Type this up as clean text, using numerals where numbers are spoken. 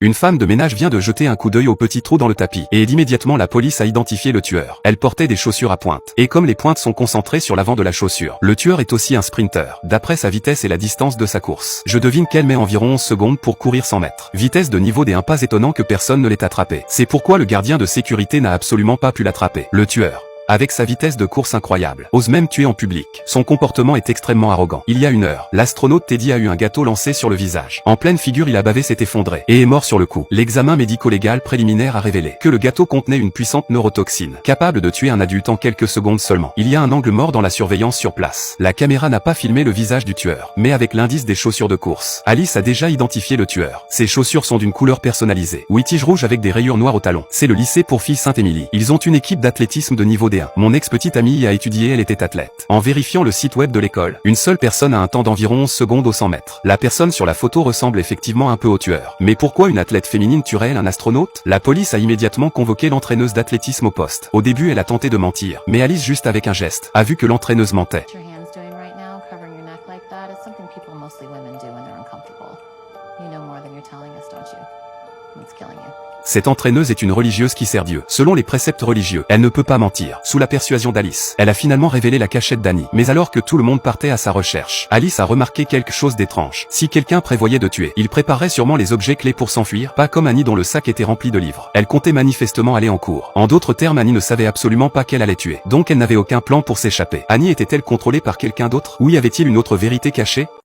Une femme de ménage vient de jeter un coup d'œil au petit trou dans le tapis, et immédiatement la police a identifié le tueur. Elle portait des chaussures à pointe, et comme les pointes sont concentrées sur l'avant de la chaussure, le tueur est aussi un sprinter, d'après sa vitesse et la distance de sa course. Je devine qu'elle met environ 11 secondes pour courir 100 mètres. Vitesse de niveau D1 pas étonnant que personne ne l'ait attrapé. C'est pourquoi le gardien de sécurité n'a absolument pas pu l'attraper. Le tueur, avec sa vitesse de course incroyable, ose même tuer en public. Son comportement est extrêmement arrogant. Il y a 1 heure, l'astronaute Teddy a eu un gâteau lancé sur le visage. En pleine figure, il a bavé, s'est effondré, et est mort sur le coup. L'examen médico-légal préliminaire a révélé que le gâteau contenait une puissante neurotoxine, capable de tuer un adulte en quelques secondes seulement. Il y a un angle mort dans la surveillance sur place. La caméra n'a pas filmé le visage du tueur, mais avec l'indice des chaussures de course, Alice a déjà identifié le tueur. Ses chaussures sont d'une couleur personnalisée, tige rouge avec des rayures noires au talon. C'est le lycée pour filles Sainte-Émilie. Ils ont une équipe d'athlétisme de niveau D1. Mon ex-petite amie y a étudié, elle était athlète. En vérifiant le site web de l'école, une seule personne a un temps d'environ 11 secondes au 100 mètres. La personne sur la photo ressemble effectivement un peu au tueur. Mais pourquoi une athlète féminine tuerait-elle un astronaute? La police a immédiatement convoqué l'entraîneuse d'athlétisme au poste. Au début, elle a tenté de mentir, mais Alice, juste avec un geste, a vu que l'entraîneuse mentait. Cette entraîneuse est une religieuse qui sert Dieu. Selon les préceptes religieux, elle ne peut pas mentir. Sous la persuasion d'Alice, elle a finalement révélé la cachette d'Annie. Mais alors que tout le monde partait à sa recherche, Alice a remarqué quelque chose d'étrange. Si quelqu'un prévoyait de tuer, il préparait sûrement les objets clés pour s'enfuir, pas comme Annie dont le sac était rempli de livres. Elle comptait manifestement aller en cours. En d'autres termes, Annie ne savait absolument pas qu'elle allait tuer. Donc elle n'avait aucun plan pour s'échapper. Annie était-elle contrôlée par quelqu'un d'autre? Ou y avait-il une autre vérité cachée?